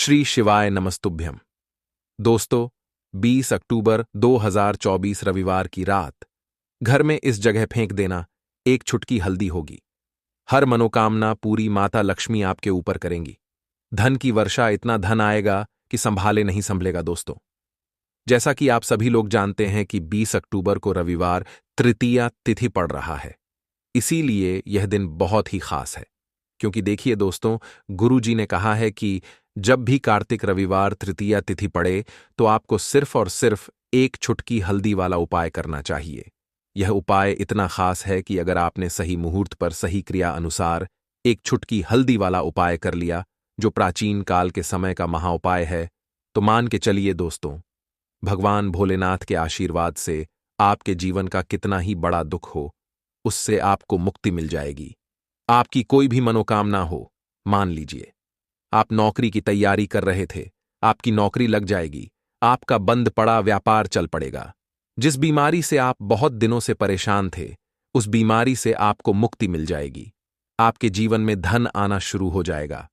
श्री शिवाय नमस्तुभ्यम। दोस्तों, 20 अक्टूबर 2024 रविवार की रात घर में इस जगह फेंक देना, एक चुटकी हल्दी होगी। हर मनोकामना पूरी माता लक्ष्मी आपके ऊपर करेंगी। धन की वर्षा, इतना धन आएगा कि संभाले नहीं संभलेगा। दोस्तों, जैसा कि आप सभी लोग जानते हैं कि 20 अक्टूबर को रविवार तृतीया तिथि पड़ रहा है। इसीलिए यह दिन बहुत ही खास है, क्योंकि देखिए दोस्तों, गुरु जी ने कहा है कि जब भी कार्तिक रविवार तृतीया तिथि पड़े तो आपको सिर्फ और सिर्फ एक चुटकी हल्दी वाला उपाय करना चाहिए। यह उपाय इतना खास है कि अगर आपने सही मुहूर्त पर सही क्रिया अनुसार एक चुटकी हल्दी वाला उपाय कर लिया, जो प्राचीन काल के समय का महाउपाय है, तो मान के चलिए दोस्तों, भगवान भोलेनाथ के आशीर्वाद से आपके जीवन का कितना ही बड़ा दुख हो, उससे आपको मुक्ति मिल जाएगी। आपकी कोई भी मनोकामना हो, मान लीजिए आप नौकरी की तैयारी कर रहे थे, आपकी नौकरी लग जाएगी। आपका बंद पड़ा व्यापार चल पड़ेगा। जिस बीमारी से आप बहुत दिनों से परेशान थे, उस बीमारी से आपको मुक्ति मिल जाएगी। आपके जीवन में धन आना शुरू हो जाएगा।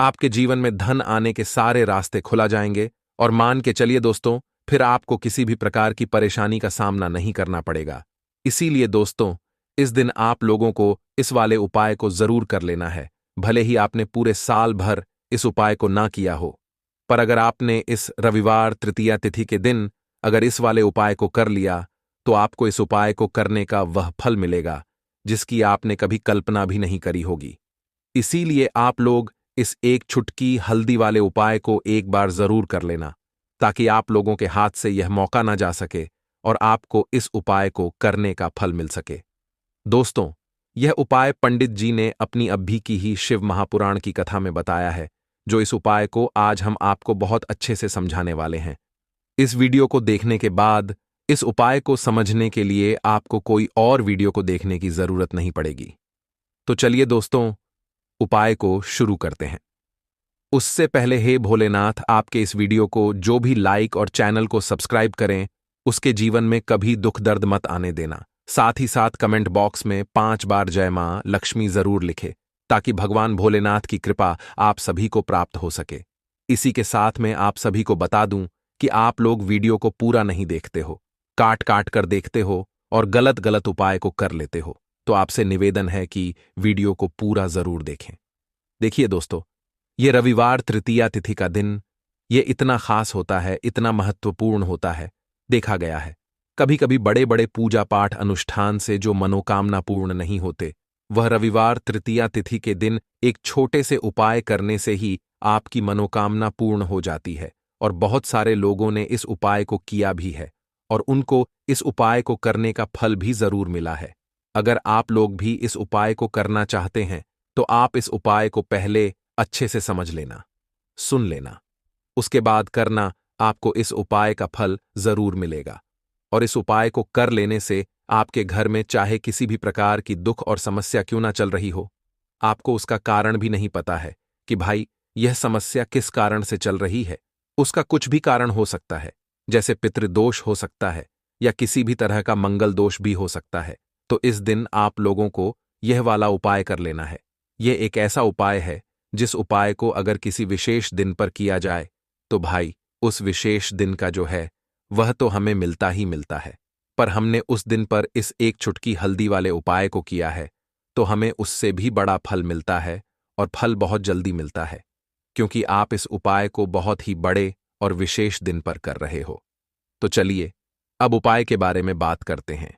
आपके जीवन में धन आने के सारे रास्ते खुला जाएंगे और मान के चलिए दोस्तों, फिर आपको किसी भी प्रकार की परेशानी का सामना नहीं करना पड़ेगा। इसीलिए दोस्तों, इस दिन आप लोगों को इस वाले उपाय को जरूर कर लेना है। भले ही आपने पूरे साल भर इस उपाय को ना किया हो, पर अगर आपने इस रविवार तृतीया तिथि के दिन अगर इस वाले उपाय को कर लिया, तो आपको इस उपाय को करने का वह फल मिलेगा जिसकी आपने कभी कल्पना भी नहीं करी होगी। इसीलिए आप लोग इस एक चुटकी हल्दी वाले उपाय को एक बार जरूर कर लेना, ताकि आप लोगों के हाथ से यह मौका ना जा सके और आपको इस उपाय को करने का फल मिल सके। दोस्तों, यह उपाय पंडित जी ने अपनी अभी की ही शिव महापुराण की कथा में बताया है, जो इस उपाय को आज हम आपको बहुत अच्छे से समझाने वाले हैं। इस वीडियो को देखने के बाद इस उपाय को समझने के लिए आपको कोई और वीडियो को देखने की जरूरत नहीं पड़ेगी। तो चलिए दोस्तों, उपाय को शुरू करते हैं। उससे पहले हे भोलेनाथ, आपके इस वीडियो को जो भी लाइक और चैनल को सब्सक्राइब करें, उसके जीवन में कभी दुख दर्द मत आने देना। साथ ही साथ कमेंट बॉक्स में 5 बार जय मां लक्ष्मी जरूर लिखे, ताकि भगवान भोलेनाथ की कृपा आप सभी को प्राप्त हो सके। इसी के साथ में आप सभी को बता दूं कि आप लोग वीडियो को पूरा नहीं देखते हो, काट काट कर देखते हो और गलत गलत उपाय को कर लेते हो। तो आपसे निवेदन है कि वीडियो को पूरा जरूर देखें। देखिए दोस्तों, ये रविवार तृतीया तिथि का दिन, ये इतना खास होता है, इतना महत्वपूर्ण होता है। देखा गया है कभी कभी बड़े बड़े पूजा पाठ अनुष्ठान से जो मनोकामना पूर्ण नहीं होते, वह रविवार तृतीया तिथि के दिन एक छोटे से उपाय करने से ही आपकी मनोकामना पूर्ण हो जाती है। और बहुत सारे लोगों ने इस उपाय को किया भी है और उनको इस उपाय को करने का फल भी जरूर मिला है। अगर आप लोग भी इस उपाय को करना चाहते हैं, तो आप इस उपाय को पहले अच्छे से समझ लेना, सुन लेना, उसके बाद करना। आपको इस उपाय का फल जरूर मिलेगा। और इस उपाय को कर लेने से आपके घर में चाहे किसी भी प्रकार की दुख और समस्या क्यों ना चल रही हो, आपको उसका कारण भी नहीं पता है कि भाई यह समस्या किस कारण से चल रही है। उसका कुछ भी कारण हो सकता है, जैसे पितृदोष हो सकता है या किसी भी तरह का मंगल दोष भी हो सकता है। तो इस दिन आप लोगों को यह वाला उपाय कर लेना है। यह एक ऐसा उपाय है जिस उपाय को अगर किसी विशेष दिन पर किया जाए, तो भाई उस विशेष दिन का जो है वह तो हमें मिलता ही मिलता है। पर हमने उस दिन पर इस एक चुटकी हल्दी वाले उपाय को किया है, तो हमें उससे भी बड़ा फल मिलता है और फल बहुत जल्दी मिलता है, क्योंकि आप इस उपाय को बहुत ही बड़े और विशेष दिन पर कर रहे हो। तो चलिए अब उपाय के बारे में बात करते हैं।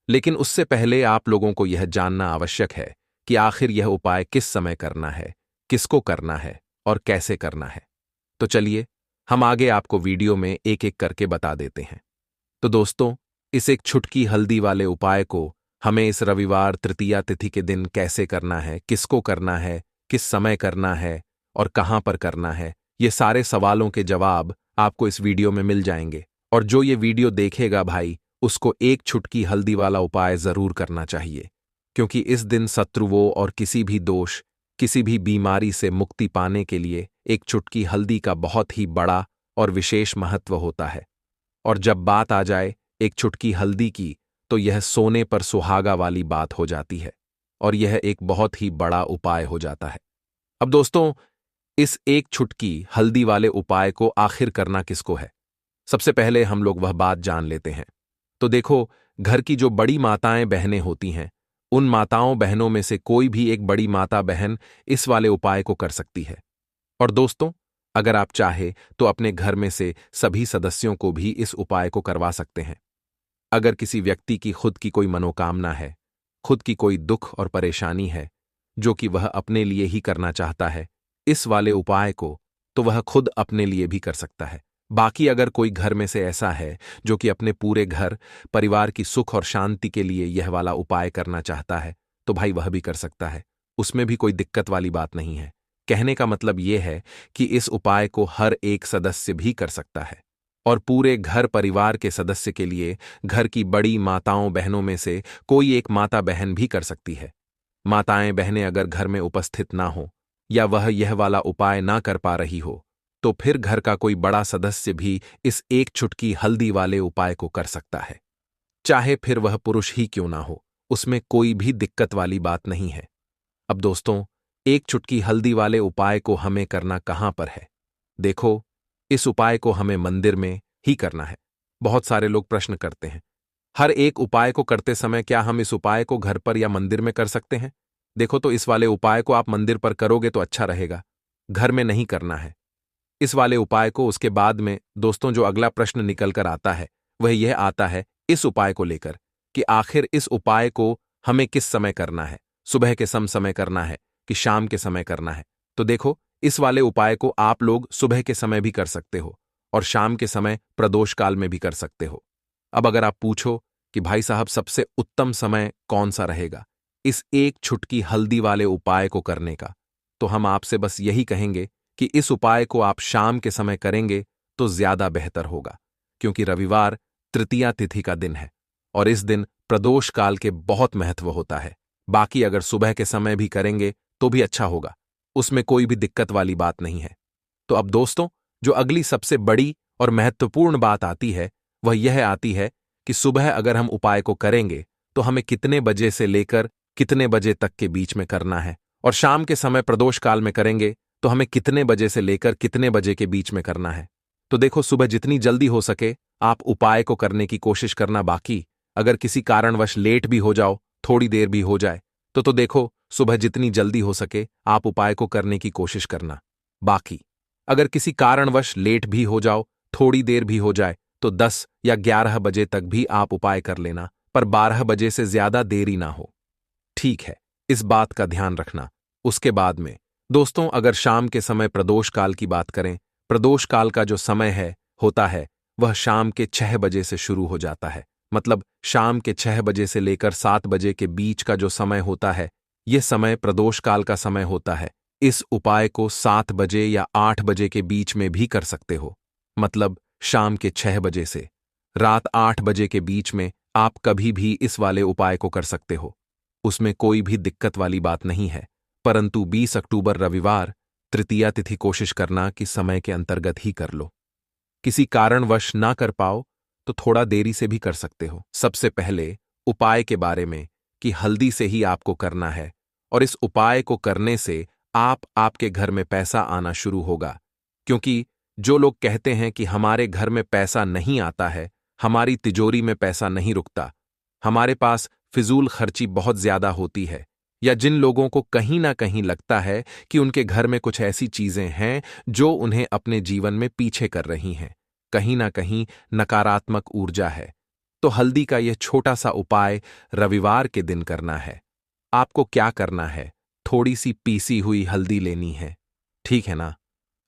लेकिन उससे पहले आप लोगों को यह जानना आवश्यक है कि आखिर यह उपाय किस समय करना है, किसको करना है और कैसे करना है। तो चलिए हम आगे आपको वीडियो में एक एक करके बता देते हैं। तो दोस्तों, इस एक चुटकी हल्दी वाले उपाय को हमें इस रविवार तृतीया तिथि के दिन कैसे करना है, किसको करना है, किस समय करना है और कहां पर करना है, ये सारे सवालों के जवाब आपको इस वीडियो में मिल जाएंगे। और जो ये वीडियो देखेगा भाई, उसको एक चुटकी हल्दी वाला उपाय जरूर करना चाहिए, क्योंकि इस दिन शत्रुओं और किसी भी दोष, किसी भी बीमारी से मुक्ति पाने के लिए एक चुटकी हल्दी का बहुत ही बड़ा और विशेष महत्व होता है। और जब बात आ जाए एक चुटकी हल्दी की, तो यह सोने पर सुहागा वाली बात हो जाती है और यह एक बहुत ही बड़ा उपाय हो जाता है। अब दोस्तों, इस एक छुटकी हल्दी वाले उपाय को आखिर करना किसको है? सबसे पहले हम लोग वह बात जान लेते हैं। तो देखो, घर की जो बड़ी माताएं बहनें होती हैं, उन माताओं बहनों में से कोई भी एक बड़ी माता बहन इस वाले उपाय को कर सकती है। और दोस्तों, अगर आप चाहे तो अपने घर में से सभी सदस्यों को भी इस उपाय को करवा सकते हैं। अगर किसी व्यक्ति की खुद की कोई मनोकामना है, खुद की कोई दुख और परेशानी है, जो कि वह अपने लिए ही करना चाहता है, इस वाले उपाय को तो वह खुद अपने लिए भी कर सकता है। बाकी अगर कोई घर में से ऐसा है जो कि अपने पूरे घर परिवार की सुख और शांति के लिए यह वाला उपाय करना चाहता है, तो भाई वह भी कर सकता है। उसमें भी कोई दिक्कत वाली बात नहीं है। कहने का मतलब यह है कि इस उपाय को हर एक सदस्य भी कर सकता है और पूरे घर परिवार के सदस्य के लिए घर की बड़ी माताओं बहनों में से कोई एक माता बहन भी कर सकती है। माताएं बहनें अगर घर में उपस्थित ना हो या वह यह वाला उपाय ना कर पा रही हो, तो फिर घर का कोई बड़ा सदस्य भी इस एक चुटकी हल्दी वाले उपाय को कर सकता है। चाहे फिर वह पुरुष ही क्यों ना हो, उसमें कोई भी दिक्कत वाली बात नहीं है। अब दोस्तों, एक चुटकी हल्दी वाले उपाय को हमें करना कहां पर है? देखो, इस उपाय को हमें मंदिर में ही करना है। बहुत सारे लोग प्रश्न करते हैं, हर एक उपाय को करते समय क्या हम इस उपाय को घर पर या मंदिर में कर सकते हैं? देखो, तो इस वाले उपाय को आप मंदिर पर करोगे तो अच्छा रहेगा, घर में नहीं करना है। इस वाले उपाय को उसके बाद में दोस्तों जो अगला प्रश्न निकल कर आता है, वह यह आता है इस उपाय को लेकर कि आखिर इस उपाय को हमें किस समय करना है? सुबह के समय करना है कि शाम के समय करना है? तो देखो, इस वाले उपाय को आप लोग सुबह के समय भी कर सकते हो और शाम के समय प्रदोष काल में भी कर सकते हो। अब अगर आप पूछो कि भाई साहब सबसे उत्तम समय कौन सा रहेगा इस एक छुटकी हल्दी वाले उपाय को करने का, तो हम आपसे बस यही कहेंगे कि इस उपाय को आप शाम के समय करेंगे तो ज्यादा बेहतर होगा, क्योंकि रविवार तृतीया तिथि का दिन है और इस दिन प्रदोष काल के बहुत महत्व होता है। बाकी अगर सुबह के समय भी करेंगे तो भी अच्छा होगा, उसमें कोई भी दिक्कत वाली बात नहीं है। तो अब दोस्तों, जो अगली सबसे बड़ी और महत्वपूर्ण बात आती है, वह यह आती है कि सुबह अगर हम उपाय को करेंगे तो हमें कितने बजे से लेकर कितने बजे तक के बीच में करना है, और शाम के समय प्रदोष काल में करेंगे तो हमें कितने बजे से लेकर कितने बजे के बीच में करना है। तो देखो, सुबह जितनी जल्दी हो सके आप उपाय को करने की कोशिश करना। बाकी अगर किसी कारणवश लेट भी हो जाओ, थोड़ी देर भी हो जाए, तो देखो, सुबह जितनी जल्दी हो सके आप उपाय को करने की कोशिश करना। बाकी अगर किसी कारणवश लेट भी हो जाओ, थोड़ी देर भी हो जाए, तो 10 या 11 बजे तक भी आप उपाय कर लेना, पर 12 बजे से ज्यादा देरी ना हो। ठीक है, इस बात का ध्यान रखना। उसके बाद में दोस्तों, अगर शाम के समय प्रदोष काल की बात करें, प्रदोष काल का जो समय होता है वह शाम के 6 बजे से शुरू हो जाता है। मतलब शाम के 6 बजे से लेकर 7 बजे के बीच का जो समय होता है, यह समय प्रदोष काल का समय होता है। इस उपाय को 7 बजे या 8 बजे के बीच में भी कर सकते हो। मतलब शाम के 6 बजे से रात 8 बजे के बीच में आप कभी भी इस वाले उपाय को कर सकते हो, उसमें कोई भी दिक्कत वाली बात नहीं है। परंतु 20 अक्टूबर रविवार तृतीया तिथि कोशिश करना कि समय के अंतर्गत ही कर लो। किसी कारणवश ना कर पाओ तो थोड़ा देरी से भी कर सकते हो। सबसे पहले उपाय के बारे में कि हल्दी से ही आपको करना है, और इस उपाय को करने से आपके घर में पैसा आना शुरू होगा। क्योंकि जो लोग कहते हैं कि हमारे घर में पैसा नहीं आता है, हमारी तिजोरी में पैसा नहीं रुकता, हमारे पास फिजूल खर्ची बहुत ज्यादा होती है, या जिन लोगों को कहीं ना कहीं लगता है कि उनके घर में कुछ ऐसी चीजें हैं जो उन्हें अपने जीवन में पीछे कर रही हैं, कहीं ना कहीं नकारात्मक ऊर्जा है, तो हल्दी का यह छोटा सा उपाय रविवार के दिन करना है। आपको क्या करना है, थोड़ी सी पीसी हुई हल्दी लेनी है, ठीक है ना?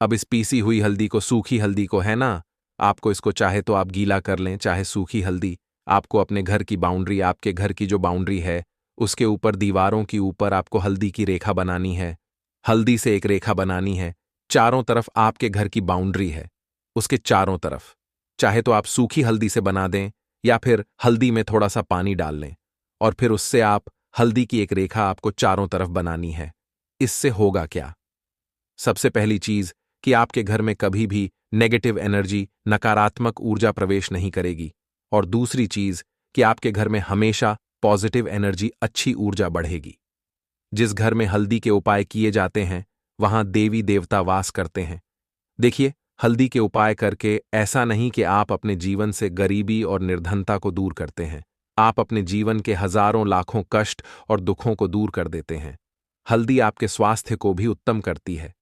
अब इस पीसी हुई हल्दी को, सूखी हल्दी को है ना, आपको इसको चाहे तो आप गीला कर लें, चाहे सूखी हल्दी। आपको अपने घर की बाउंड्री, आपके घर की जो बाउंड्री है उसके ऊपर, दीवारों के ऊपर आपको हल्दी की रेखा बनानी है। हल्दी से एक रेखा बनानी है, चारों तरफ आपके घर की बाउंड्री है, उसके चारों तरफ चाहे तो आप सूखी हल्दी से बना दें या फिर हल्दी में थोड़ा सा पानी डाल लें, और फिर उससे आप हल्दी की एक रेखा आपको चारों तरफ बनानी है। इससे होगा क्या? सबसे पहली चीज कि आपके घर में कभी भी नेगेटिव एनर्जी, नकारात्मक ऊर्जा प्रवेश नहीं करेगी, और दूसरी चीज कि आपके घर में हमेशा पॉजिटिव एनर्जी, अच्छी ऊर्जा बढ़ेगी। जिस घर में हल्दी के उपाय किए जाते हैं वहां देवी देवता वास करते हैं। देखिए, हल्दी के उपाय करके ऐसा नहीं कि आप अपने जीवन से गरीबी और निर्धनता को दूर करते हैं, आप अपने जीवन के हजारों लाखों कष्ट और दुखों को दूर कर देते हैं। हल्दी आपके स्वास्थ्य को भी उत्तम करती है।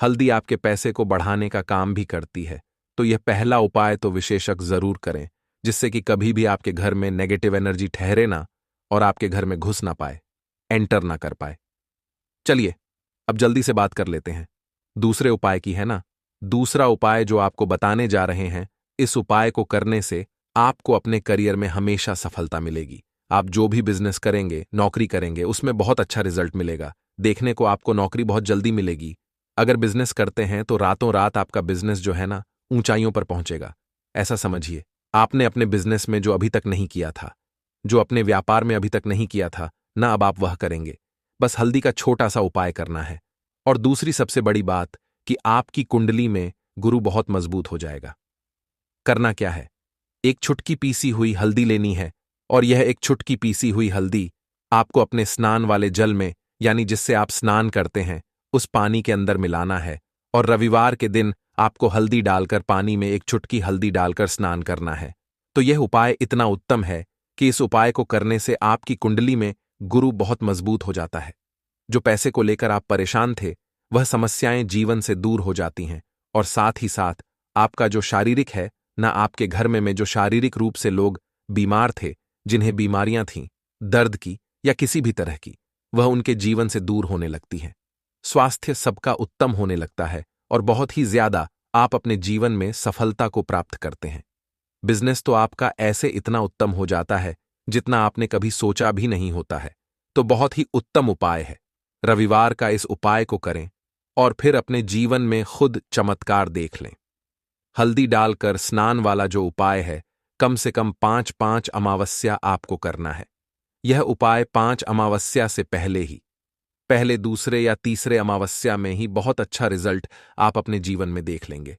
हल्दी आपके पैसे को बढ़ाने का काम भी करती है। तो यह पहला उपाय तो विशेषज्ञ जरूर करें, जिससे कि कभी भी आपके घर में नेगेटिव एनर्जी ठहरे ना और आपके घर में घुस ना पाए, एंटर ना कर पाए। चलिए, अब जल्दी से बात कर लेते हैं दूसरे उपाय की, है ना। दूसरा उपाय जो आपको बताने जा रहे हैं, इस उपाय को करने से आपको अपने करियर में हमेशा सफलता मिलेगी। आप जो भी बिजनेस करेंगे, नौकरी करेंगे, उसमें बहुत अच्छा रिजल्ट मिलेगा। देखने को आपको नौकरी बहुत जल्दी मिलेगी। अगर बिजनेस करते हैं तो रातों रात आपका बिजनेस जो है ना, ऊंचाइयों पर पहुंचेगा। ऐसा समझिए, आपने अपने बिजनेस में जो अभी तक नहीं किया था, जो अपने व्यापार में अभी तक नहीं किया था ना, अब आप वह करेंगे। बस हल्दी का छोटा सा उपाय करना है। और दूसरी सबसे बड़ी बात कि आपकी कुंडली में गुरु बहुत मजबूत हो जाएगा। करना क्या है, एक चुटकी पीसी हुई हल्दी लेनी है, और यह एक चुटकी पीसी हुई हल्दी आपको अपने स्नान वाले जल में, यानी जिससे आप स्नान करते हैं, उस पानी के अंदर मिलाना है। और रविवार के दिन आपको हल्दी डालकर पानी में एक चुटकी हल्दी डालकर स्नान करना है। तो यह उपाय इतना उत्तम है कि इस उपाय को करने से आपकी कुंडली में गुरु बहुत मजबूत हो जाता है। जो पैसे को लेकर आप परेशान थे, वह समस्याएं जीवन से दूर हो जाती हैं। और साथ ही साथ आपका जो शारीरिक है ना, आपके घर में जो शारीरिक रूप से लोग बीमार थे, जिन्हें बीमारियां थीं, दर्द की या किसी भी तरह की, वह उनके जीवन से दूर होने लगती हैं। स्वास्थ्य सबका उत्तम होने लगता है और बहुत ही ज्यादा आप अपने जीवन में सफलता को प्राप्त करते हैं। बिजनेस तो आपका ऐसे इतना उत्तम हो जाता है जितना आपने कभी सोचा भी नहीं होता है। तो बहुत ही उत्तम उपाय है। रविवार का इस उपाय को करें और फिर अपने जीवन में खुद चमत्कार देख लें। हल्दी डालकर स्नान वाला जो उपाय है, कम से कम 5-5 अमावस्या आपको करना है। यह उपाय 5 अमावस्या से पहले ही, पहले दूसरे या तीसरे अमावस्या में ही बहुत अच्छा रिजल्ट आप अपने जीवन में देख लेंगे।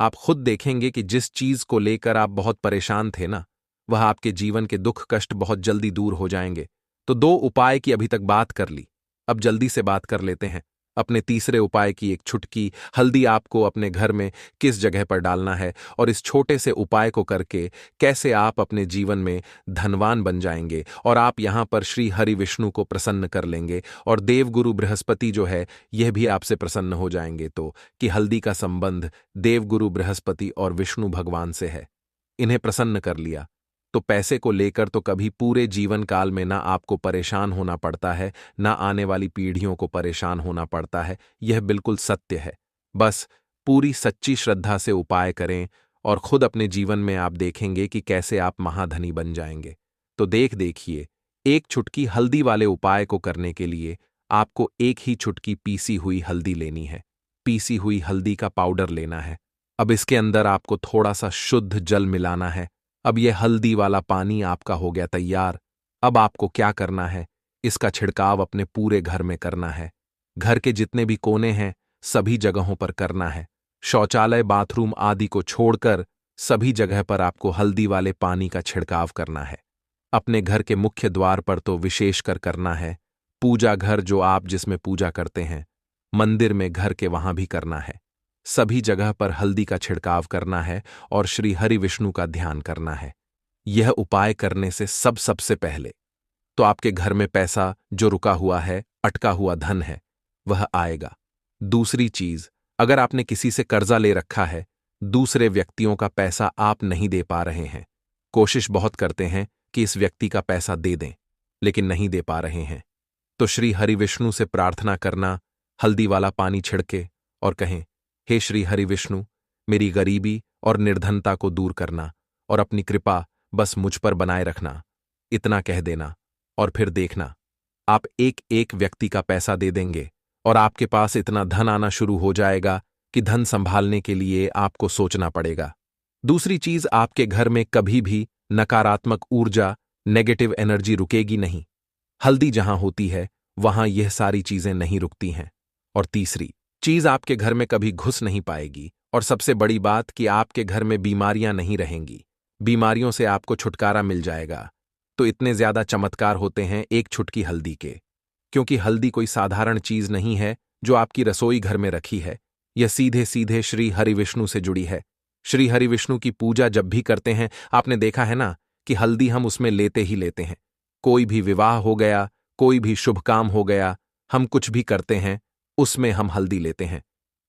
आप खुद देखेंगे कि जिस चीज को लेकर आप बहुत परेशान थे ना, वह आपके जीवन के दुख कष्ट बहुत जल्दी दूर हो जाएंगे। तो 2 उपाय की अभी तक बात कर ली, अब जल्दी से बात कर लेते हैं अपने तीसरे उपाय की। एक चुटकी हल्दी आपको अपने घर में किस जगह पर डालना है, और इस छोटे से उपाय को करके कैसे आप अपने जीवन में धनवान बन जाएंगे और आप यहां पर श्री हरि विष्णु को प्रसन्न कर लेंगे, और देवगुरु बृहस्पति जो है, यह भी आपसे प्रसन्न हो जाएंगे। तो कि हल्दी का संबंध देवगुरु बृहस्पति और विष्णु भगवान से है। इन्हें प्रसन्न कर लिया तो पैसे को लेकर तो कभी पूरे जीवन काल में ना आपको परेशान होना पड़ता है, ना आने वाली पीढ़ियों को परेशान होना पड़ता है। यह बिल्कुल सत्य है। बस पूरी सच्ची श्रद्धा से उपाय करें और खुद अपने जीवन में आप देखेंगे कि कैसे आप महाधनी बन जाएंगे। तो देखिए, एक चुटकी हल्दी वाले उपाय को करने के लिए आपको एक ही चुटकी पीसी हुई हल्दी लेनी है। पीसी हुई हल्दी का पाउडर लेना है। अब इसके अंदर आपको थोड़ा सा शुद्ध जल मिलाना है। अब यह हल्दी वाला पानी आपका हो गया तैयार। अब आपको क्या करना है, इसका छिड़काव अपने पूरे घर में करना है। घर के जितने भी कोने हैं, सभी जगहों पर करना है। शौचालय, बाथरूम आदि को छोड़कर सभी जगह पर आपको हल्दी वाले पानी का छिड़काव करना है। अपने घर के मुख्य द्वार पर तो विशेषकर करना है। पूजा घर जो आप जिसमें पूजा करते हैं, मंदिर में, घर के वहां भी करना है। सभी जगह पर हल्दी का छिड़काव करना है और श्री हरि विष्णु का ध्यान करना है। यह उपाय करने से सबसे पहले तो आपके घर में पैसा जो रुका हुआ है, अटका हुआ धन है, वह आएगा। दूसरी चीज, अगर आपने किसी से कर्जा ले रखा है, दूसरे व्यक्तियों का पैसा आप नहीं दे पा रहे हैं, कोशिश बहुत करते हैं कि इस व्यक्ति का पैसा दे दें, लेकिन नहीं दे पा रहे हैं, तो श्री हरि विष्णु से प्रार्थना करना, हल्दी वाला पानी छिड़के और कहें, हे श्री हरि विष्णु, मेरी गरीबी और निर्धनता को दूर करना और अपनी कृपा बस मुझ पर बनाए रखना। इतना कह देना और फिर देखना, आप एक एक व्यक्ति का पैसा दे देंगे और आपके पास इतना धन आना शुरू हो जाएगा कि धन संभालने के लिए आपको सोचना पड़ेगा। दूसरी चीज, आपके घर में कभी भी नकारात्मक ऊर्जा, नेगेटिव एनर्जी रुकेगी नहीं। हल्दी जहां होती है, वहां यह सारी चीजें नहीं रुकती हैं। और तीसरी चीज, आपके घर में कभी घुस नहीं पाएगी। और सबसे बड़ी बात कि आपके घर में बीमारियां नहीं रहेंगी। बीमारियों से आपको छुटकारा मिल जाएगा। तो इतने ज्यादा चमत्कार होते हैं एक चुटकी हल्दी के, क्योंकि हल्दी कोई साधारण चीज नहीं है जो आपकी रसोई घर में रखी है, यह सीधे सीधे श्री हरिविष्णु से जुड़ी है। श्री हरिविष्णु की पूजा जब भी करते हैं, आपने देखा है ना कि हल्दी हम उसमें लेते ही लेते हैं। कोई भी विवाह हो गया, कोई भी शुभ काम हो गया, हम कुछ भी करते हैं, उसमें हम हल्दी लेते हैं।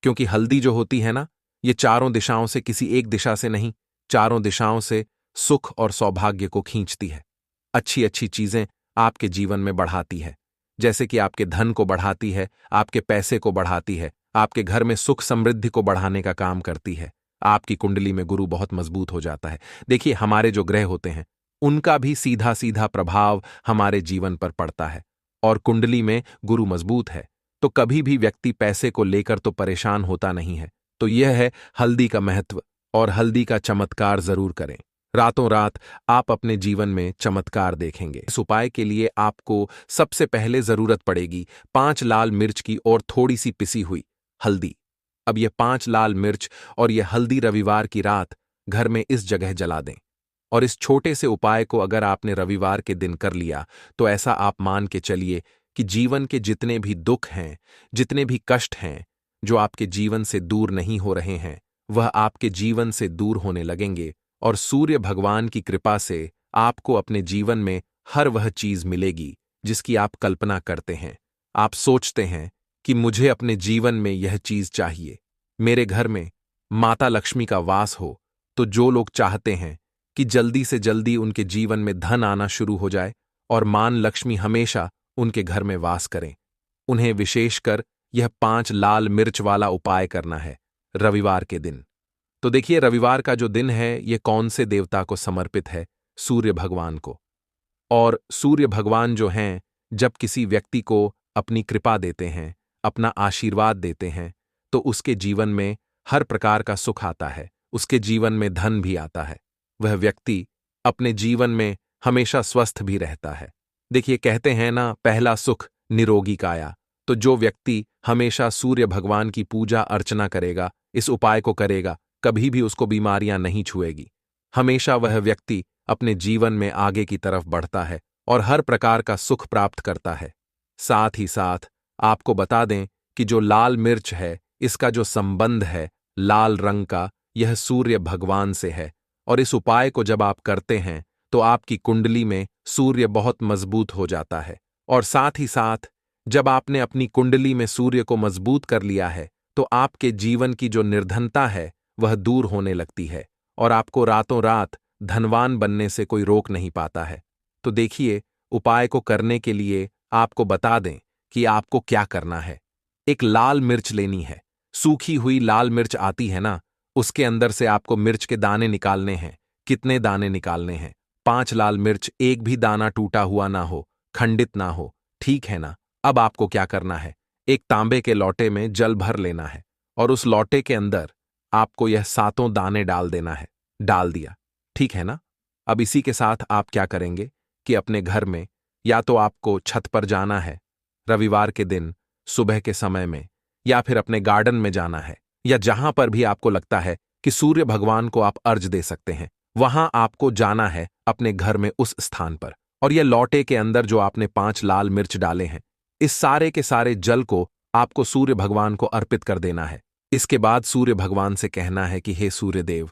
क्योंकि हल्दी जो होती है ना, ये चारों दिशाओं से, किसी एक दिशा से नहीं, चारों दिशाओं से सुख और सौभाग्य को खींचती है। अच्छी अच्छी चीजें आपके जीवन में बढ़ाती है, जैसे कि आपके धन को बढ़ाती है, आपके पैसे को बढ़ाती है, आपके घर में सुख समृद्धि को बढ़ाने का काम करती है। आपकी कुंडली में गुरु बहुत मजबूत हो जाता है। देखिए, हमारे जो ग्रह होते हैं, उनका भी सीधा सीधा प्रभाव हमारे जीवन पर पड़ता है। और कुंडली में गुरु मजबूत है तो कभी भी व्यक्ति पैसे को लेकर तो परेशान होता नहीं है। तो यह है हल्दी का महत्व, और हल्दी का चमत्कार जरूर करें। रातों रात आप अपने जीवन में चमत्कार देखेंगे। इस उपाय के लिए आपको सबसे पहले जरूरत पड़ेगी 5 लाल मिर्च की और थोड़ी सी पिसी हुई हल्दी। अब यह 5 लाल मिर्च और यह हल्दी रविवार की रात घर में इस जगह जला दें। और इस छोटे से उपाय को अगर आपने रविवार के दिन कर लिया, तो ऐसा आप मान के चलिए कि जीवन के जितने भी दुख हैं, जितने भी कष्ट हैं, जो आपके जीवन से दूर नहीं हो रहे हैं, वह आपके जीवन से दूर होने लगेंगे। और सूर्य भगवान की कृपा से आपको अपने जीवन में हर वह चीज मिलेगी जिसकी आप कल्पना करते हैं। आप सोचते हैं कि मुझे अपने जीवन में यह चीज चाहिए, मेरे घर में माता लक्ष्मी का वास हो। तो जो लोग चाहते हैं कि जल्दी से जल्दी उनके जीवन में धन आना शुरू हो जाए और मान लक्ष्मी हमेशा उनके घर में वास करें, उन्हें विशेषकर यह 5 लाल मिर्च वाला उपाय करना है रविवार के दिन। तो देखिए, रविवार का जो दिन है, ये कौन से देवता को समर्पित है? सूर्य भगवान को। और सूर्य भगवान जो हैं, जब किसी व्यक्ति को अपनी कृपा देते हैं, अपना आशीर्वाद देते हैं, तो उसके जीवन में हर प्रकार का सुख आता है, उसके जीवन में धन भी आता है। वह व्यक्ति अपने जीवन में हमेशा स्वस्थ भी रहता है। देखिए, कहते हैं ना, पहला सुख निरोगी काया। तो जो व्यक्ति हमेशा सूर्य भगवान की पूजा अर्चना करेगा, इस उपाय को करेगा, कभी भी उसको बीमारियां नहीं छुएगी। हमेशा वह व्यक्ति अपने जीवन में आगे की तरफ बढ़ता है और हर प्रकार का सुख प्राप्त करता है। साथ ही साथ आपको बता दें कि जो लाल मिर्च है, इसका जो संबंध है लाल रंग का, यह सूर्य भगवान से है। और इस उपाय को जब आप करते हैं तो आपकी कुंडली में सूर्य बहुत मजबूत हो जाता है। और साथ ही साथ जब आपने अपनी कुंडली में सूर्य को मजबूत कर लिया है, तो आपके जीवन की जो निर्धनता है वह दूर होने लगती है और आपको रातों रात धनवान बनने से कोई रोक नहीं पाता है। तो देखिए, उपाय को करने के लिए आपको बता दें कि आपको क्या करना है। एक लाल मिर्च लेनी है, सूखी हुई लाल मिर्च आती है ना, उसके अंदर से आपको मिर्च के दाने निकालने हैं। कितने दाने निकालने हैं? 5 लाल मिर्च, एक भी दाना टूटा हुआ ना हो, खंडित ना हो, ठीक है ना? अब आपको क्या करना है? एक तांबे के लोटे में जल भर लेना है और उस लोटे के अंदर आपको यह 7 दाने डाल देना है। डाल दिया, ठीक है ना? अब इसी के साथ आप क्या करेंगे कि अपने घर में या तो आपको छत पर जाना है रविवार के दिन सुबह के समय में, या फिर अपने गार्डन में जाना है, या जहां पर भी आपको लगता है कि सूर्य भगवान को आप अर्घ दे सकते हैं, वहां आपको जाना है अपने घर में उस स्थान पर। और यह लौटे के अंदर जो आपने 5 लाल मिर्च डाले हैं, इस सारे के सारे जल को आपको सूर्य भगवान को अर्पित कर देना है। इसके बाद सूर्य भगवान से कहना है कि हे सूर्य देव,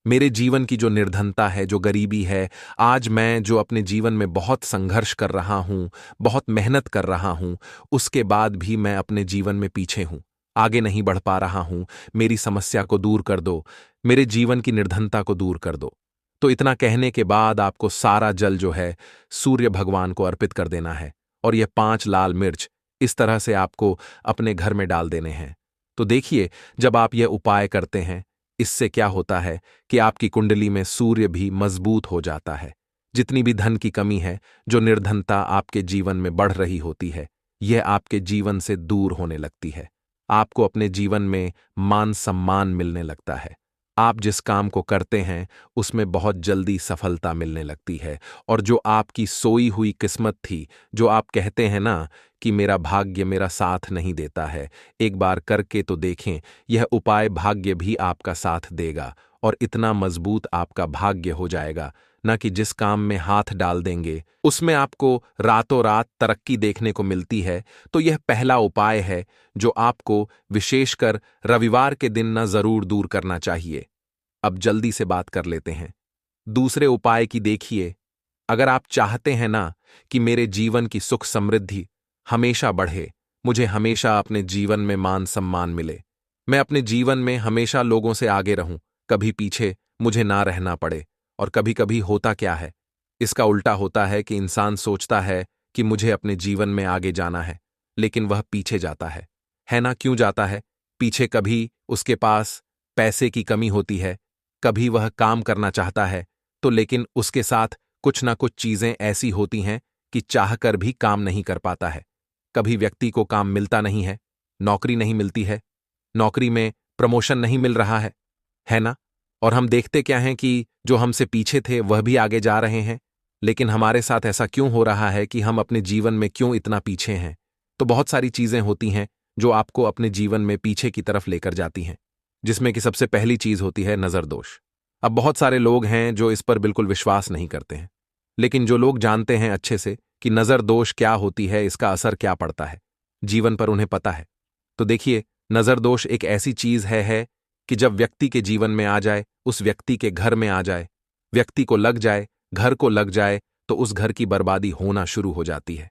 मेरे जीवन की जो निर्धनता है, जो गरीबी है, आज मैं जो अपने जीवन में बहुत संघर्ष कर रहा हूं, बहुत मेहनत कर रहा हूं, उसके बाद भी मैं अपने जीवन में पीछे हूं, आगे नहीं बढ़ पा रहा हूं, मेरी समस्या को दूर कर दो, मेरे जीवन की निर्धनता को दूर कर दो। तो इतना कहने के बाद आपको सारा जल जो है सूर्य भगवान को अर्पित कर देना है और यह 5 लाल मिर्च इस तरह से आपको अपने घर में डाल देने हैं। तो देखिए, जब आप यह उपाय करते हैं, इससे क्या होता है कि आपकी कुंडली में सूर्य भी मजबूत हो जाता है। जितनी भी धन की कमी है, जो निर्धनता आपके जीवन में बढ़ रही होती है, यह आपके जीवन से दूर होने लगती है। आपको अपने जीवन में मान सम्मान मिलने लगता है। आप जिस काम को करते हैं उसमें बहुत जल्दी सफलता मिलने लगती है। और जो आपकी सोई हुई किस्मत थी, जो आप कहते हैं ना कि मेरा भाग्य मेरा साथ नहीं देता है, एक बार करके तो देखें, यह उपाय भाग्य भी आपका साथ देगा और इतना मजबूत आपका भाग्य हो जाएगा न कि जिस काम में हाथ डाल देंगे उसमें आपको रातों रात तरक्की देखने को मिलती है। तो यह पहला उपाय है जो आपको विशेषकर रविवार के दिन न जरूर दूर करना चाहिए। अब जल्दी से बात कर लेते हैं दूसरे उपाय की। देखिए, अगर आप चाहते हैं ना कि मेरे जीवन की सुख समृद्धि हमेशा बढ़े, मुझे हमेशा अपने जीवन में मान सम्मान मिले, मैं अपने जीवन में हमेशा लोगों से आगे रहूं, कभी पीछे मुझे ना रहना पड़े। और कभी कभी होता क्या है, इसका उल्टा होता है कि इंसान सोचता है कि मुझे अपने जीवन में आगे जाना है, लेकिन वह पीछे जाता है ना? क्यों जाता है पीछे? कभी उसके पास पैसे की कमी होती है, कभी वह काम करना चाहता है तो, लेकिन उसके साथ कुछ ना कुछ चीजें ऐसी होती हैं कि चाहकर भी काम नहीं कर पाता है। कभी व्यक्ति को काम मिलता नहीं है, नौकरी नहीं मिलती है, नौकरी में प्रमोशन नहीं मिल रहा है ना? और हम देखते क्या हैं कि जो हमसे पीछे थे वह भी आगे जा रहे हैं, लेकिन हमारे साथ ऐसा क्यों हो रहा है कि हम अपने जीवन में क्यों इतना पीछे हैं? तो बहुत सारी चीजें होती हैं जो आपको अपने जीवन में पीछे की तरफ लेकर जाती हैं, जिसमें कि सबसे पहली चीज होती है नजर दोष। अब बहुत सारे लोग हैं जो इस पर बिल्कुल विश्वास नहीं करते हैं, लेकिन जो लोग जानते हैं अच्छे से कि नजर दोष क्या होती है, इसका असर क्या पड़ता है जीवन पर, उन्हें पता है। तो देखिए, नजर दोष एक ऐसी चीज है कि जब व्यक्ति के जीवन में आ जाए, उस व्यक्ति के घर में आ जाए, व्यक्ति को लग जाए, घर को लग जाए, तो उस घर की बर्बादी होना शुरू हो जाती है।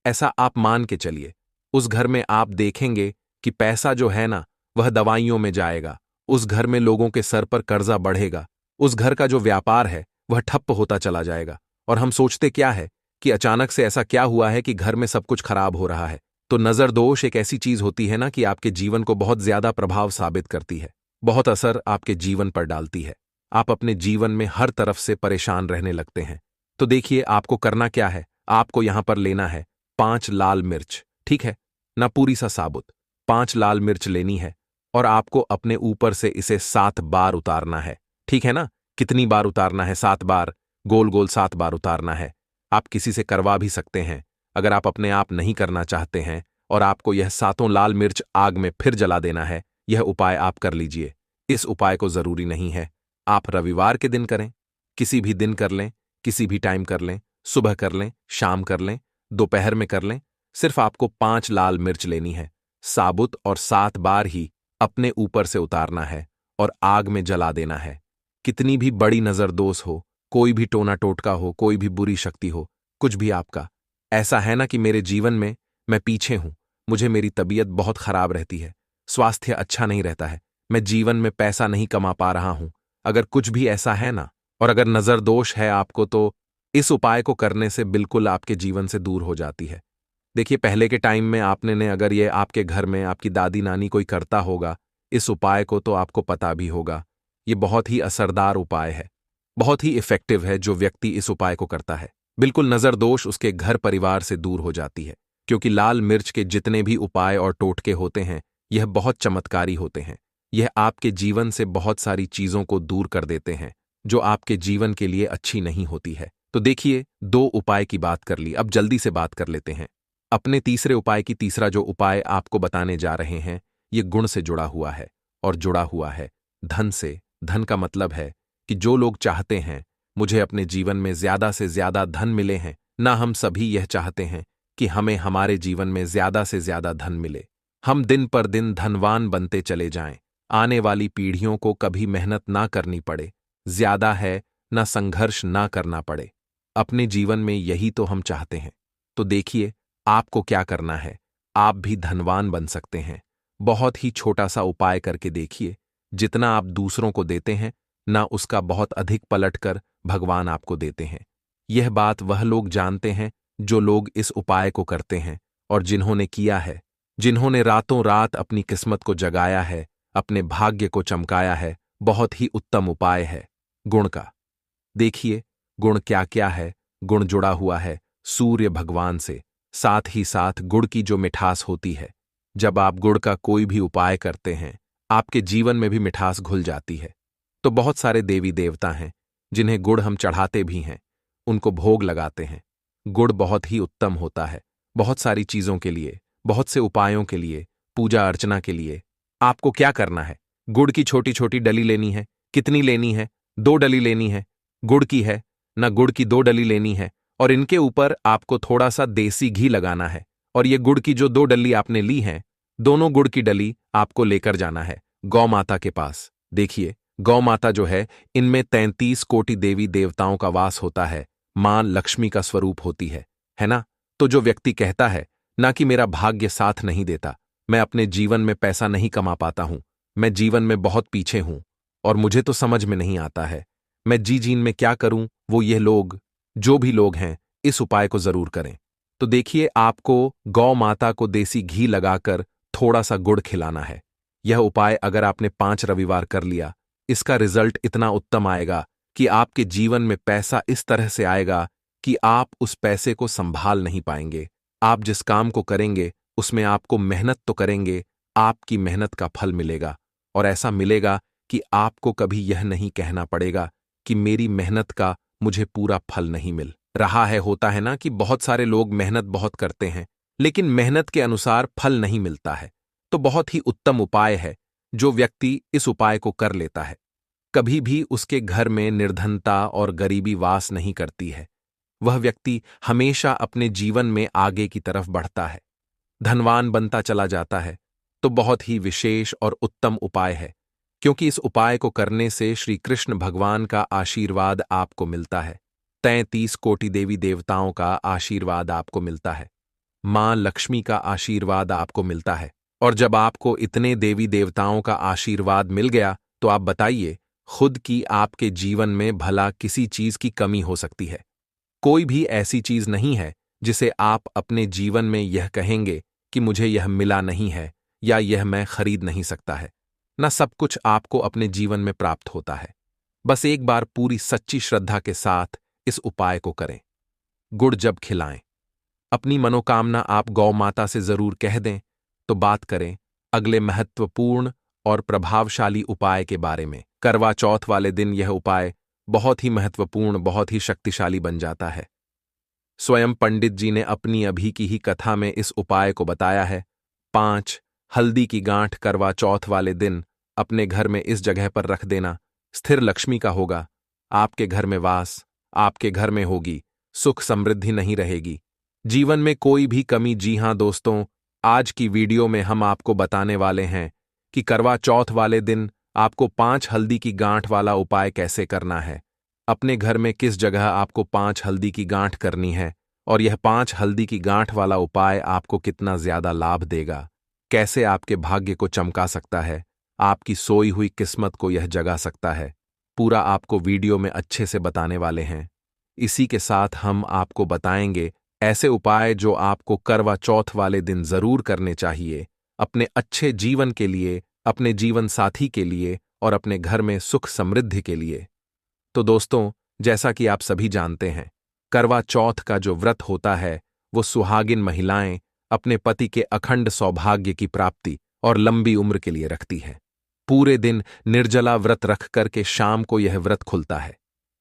ऐसा आप मान के चलिए, उस घर में आप देखेंगे कि पैसा जो है ना वह दवाइयों में जाएगा, उस घर में लोगों के सर पर कर्जा बढ़ेगा, उस घर का जो व्यापार है वह ठप्प होता चला जाएगा। और हम सोचते क्या है कि अचानक से ऐसा क्या हुआ है कि घर में सब कुछ खराब हो रहा है। तो नजर दोष एक ऐसी चीज होती है ना कि आपके जीवन को बहुत ज्यादा प्रभाव साबित करती है, बहुत असर आपके जीवन पर डालती है। आप अपने जीवन में हर तरफ से परेशान रहने लगते हैं। तो देखिए, आपको करना क्या है, आपको यहां पर लेना है 5 लाल मिर्च, ठीक है ना? पूरी सा साबुत 5 लाल मिर्च लेनी है और आपको अपने ऊपर से इसे 7 बार उतारना है, ठीक है ना? कितनी बार उतारना है? 7 बार, गोल गोल 7 बार उतारना है। आप किसी से करवा भी सकते हैं अगर आप अपने आप नहीं करना चाहते हैं, और आपको यह 7 लाल मिर्च आग में फिर जला देना है। यह उपाय आप कर लीजिए। इस उपाय को जरूरी नहीं है आप रविवार के दिन करें, किसी भी दिन कर लें, किसी भी टाइम कर लें, सुबह कर लें, शाम कर लें, दोपहर में कर लें। सिर्फ आपको 5 लाल मिर्च लेनी है साबुत, और 7 बार ही अपने ऊपर से उतारना है और आग में जला देना है। कितनी भी बड़ी नजरदोष हो, कोई भी टोना टोटका हो, कोई भी बुरी शक्ति हो, कुछ भी आपका ऐसा है ना कि मेरे जीवन में मैं पीछे हूं, मुझे मेरी तबीयत बहुत खराब रहती है, स्वास्थ्य अच्छा नहीं रहता है, मैं जीवन में पैसा नहीं कमा पा रहा हूं, अगर कुछ भी ऐसा है ना, और अगर नजर दोष है आपको, तो इस उपाय को करने से बिल्कुल आपके जीवन से दूर हो जाती है। देखिए, पहले के टाइम में आपने ने अगर ये आपके घर में आपकी दादी नानी कोई करता होगा इस उपाय को, तो आपको पता भी होगा ये बहुत ही असरदार उपाय है, बहुत ही इफेक्टिव है। जो व्यक्ति इस उपाय को करता है, बिल्कुल नजर दोष उसके घर परिवार से दूर हो जाती है, क्योंकि लाल मिर्च के जितने भी उपाय और टोटके होते हैं यह बहुत चमत्कारी होते हैं। यह आपके जीवन से बहुत सारी चीजों को दूर कर देते हैं जो आपके जीवन के लिए अच्छी नहीं होती है। तो देखिए, 2 उपाय की बात कर ली, अब जल्दी से बात कर लेते हैं अपने तीसरे उपाय की। तीसरा जो उपाय आपको बताने जा रहे हैं ये गुण से जुड़ा हुआ है, और जुड़ा हुआ है धन से। धन का मतलब है कि जो लोग चाहते हैं मुझे अपने जीवन में ज्यादा से ज्यादा धन मिले हैं ना, हम सभी यह चाहते हैं कि हमें हमारे जीवन में ज्यादा से ज्यादा धन मिले, हम दिन पर दिन धनवान बनते चले जाएं, आने वाली पीढ़ियों को कभी मेहनत ना करनी पड़े, ज्यादा है ना संघर्ष ना करना पड़े। अपने जीवन में यही तो हम चाहते हैं। तो देखिए, आपको क्या करना है, आप भी धनवान बन सकते हैं। बहुत ही छोटा सा उपाय करके देखिए, जितना आप दूसरों को देते हैं ना उसका बहुत अधिक पलटकर भगवान आपको देते हैं। यह बात वह लोग जानते हैं जो लोग इस उपाय को करते हैं और जिन्होंने किया है, जिन्होंने रातों रात अपनी किस्मत को जगाया है, अपने भाग्य को चमकाया है। बहुत ही उत्तम उपाय है गुण का। देखिए, गुण क्या क्या है। गुण जुड़ा हुआ है सूर्य भगवान से, साथ ही साथ गुड़ की जो मिठास होती है, जब आप गुड़ का कोई भी उपाय करते हैं आपके जीवन में भी मिठास घुल जाती है। तो बहुत सारे देवी देवता हैं जिन्हें गुड़ हम चढ़ाते भी हैं, उनको भोग लगाते हैं। गुड़ बहुत ही उत्तम होता है बहुत सारी चीजों के लिए, बहुत से उपायों के लिए, पूजा अर्चना के लिए। आपको क्या करना है, गुड़ की छोटी छोटी डली लेनी है। कितनी लेनी है? 2 डली लेनी है। गुड़ की है न गुड़ की 2 डली लेनी है, और इनके ऊपर आपको थोड़ा सा देसी घी लगाना है। और ये गुड़ की जो 2 डली आपने ली हैं, दोनों गुड़ की डली आपको लेकर जाना है गौ माता के पास। देखिए, गौ माता जो है, इनमें 33 कोटि देवी देवताओं का वास होता है, मां लक्ष्मी का स्वरूप होती है ना। तो जो व्यक्ति कहता है ना कि मेरा भाग्य साथ नहीं देता, मैं अपने जीवन में पैसा नहीं कमा पाता हूं, मैं जीवन में बहुत पीछे हूं और मुझे तो समझ में नहीं आता है, मैं जीन में क्या करूं, वो ये लोग, जो भी लोग हैं, इस उपाय को जरूर करें। तो देखिए, आपको गौ माता को देसी घी लगाकर थोड़ा सा गुड़ खिलाना है। यह उपाय अगर आपने 5 रविवार कर लिया, इसका रिजल्ट इतना उत्तम आएगा कि आपके जीवन में पैसा इस तरह से आएगा कि आप उस पैसे को संभाल नहीं पाएंगे। आप जिस काम को करेंगे उसमें आपको मेहनत तो करेंगे, आपकी मेहनत का फल मिलेगा, और ऐसा मिलेगा कि आपको कभी यह नहीं कहना पड़ेगा कि मेरी मेहनत का मुझे पूरा फल नहीं मिल रहा है। होता है ना कि बहुत सारे लोग मेहनत बहुत करते हैं, लेकिन मेहनत के अनुसार फल नहीं मिलता है। तो बहुत ही उत्तम उपाय है, जो व्यक्ति इस उपाय को कर लेता है, कभी भी उसके घर में निर्धनता और गरीबी वास नहीं करती है। वह व्यक्ति हमेशा अपने जीवन में आगे की तरफ बढ़ता है, धनवान बनता चला जाता है। तो बहुत ही विशेष और उत्तम उपाय है, क्योंकि इस उपाय को करने से श्री कृष्ण भगवान का आशीर्वाद आपको मिलता है, 33 कोटि देवी देवताओं का आशीर्वाद आपको मिलता है, मां लक्ष्मी का आशीर्वाद आपको मिलता है। और जब आपको इतने देवी देवताओं का आशीर्वाद मिल गया, तो आप बताइए खुद की आपके जीवन में भला किसी चीज की कमी हो सकती है? कोई भी ऐसी चीज नहीं है जिसे आप अपने जीवन में यह कहेंगे कि मुझे यह मिला नहीं है या यह मैं खरीद नहीं सकता है। न सब कुछ आपको अपने जीवन में प्राप्त होता है। बस एक बार पूरी सच्ची श्रद्धा के साथ इस उपाय को करें। गुड़ जब खिलाएं, अपनी मनोकामना आप गौ माता से जरूर कह दें। तो बात करें अगले महत्वपूर्ण और प्रभावशाली उपाय के बारे में। करवा चौथ वाले दिन यह उपाय बहुत ही महत्वपूर्ण, बहुत ही शक्तिशाली बन जाता है। स्वयं पंडित जी ने अपनी अभी की ही कथा में इस उपाय को बताया है। 5 हल्दी की गांठ करवा चौथ वाले दिन अपने घर में इस जगह पर रख देना। स्थिर लक्ष्मी का होगा आपके घर में वास, आपके घर में होगी सुख समृद्धि नहीं रहेगी, जीवन में कोई भी कमी। जी हां दोस्तों, आज की वीडियो में हम आपको बताने वाले हैं कि करवा चौथ वाले दिन आपको 5 हल्दी की गांठ वाला उपाय कैसे करना है, अपने घर में किस जगह आपको 5 हल्दी की गांठ करनी है, और यह 5 हल्दी की गांठ वाला उपाय आपको कितना ज्यादा लाभ देगा, कैसे आपके भाग्य को चमका सकता है, आपकी सोई हुई किस्मत को यह जगा सकता है। पूरा आपको वीडियो में अच्छे से बताने वाले हैं। इसी के साथ हम आपको बताएंगे ऐसे उपाय जो आपको करवा चौथ वाले दिन जरूर करने चाहिए, अपने अच्छे जीवन के लिए, अपने जीवन साथी के लिए और अपने घर में सुख समृद्धि के लिए। तो दोस्तों, जैसा कि आप सभी जानते हैं, करवा चौथ का जो व्रत होता है वो सुहागिन महिलाएं अपने पति के अखंड सौभाग्य की प्राप्ति और लंबी उम्र के लिए रखती हैं। पूरे दिन निर्जला व्रत रख करके शाम को यह व्रत खुलता है।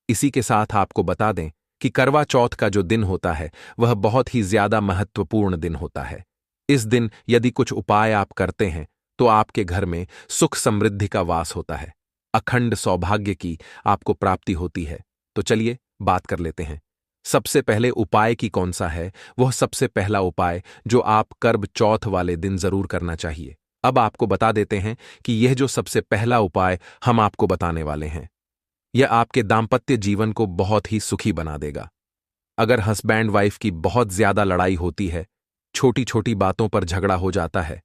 इसी के साथ आपको बता दें कि करवा चौथ का जो दिन होता है वह बहुत ही ज्यादा महत्वपूर्ण दिन होता है। इस दिन यदि कुछ उपाय आप करते हैं तो आपके घर में सुख समृद्धि का वास होता है, अखंड सौभाग्य की आपको प्राप्ति होती है। तो चलिए बात कर लेते हैं। सबसे पहले उपाय की कौन सा है, वह सबसे पहला उपाय जो आप करवा चौथ वाले दिन जरूर करना चाहिए। अब आपको बता देते हैं कि यह जो सबसे पहला उपाय हम आपको बताने वाले हैं, यह आपके दाम्पत्य जीवन को बहुत ही सुखी बना देगा। अगर हस्बैंड वाइफ की बहुत ज्यादा लड़ाई होती है, छोटी छोटी बातों पर झगड़ा हो जाता है,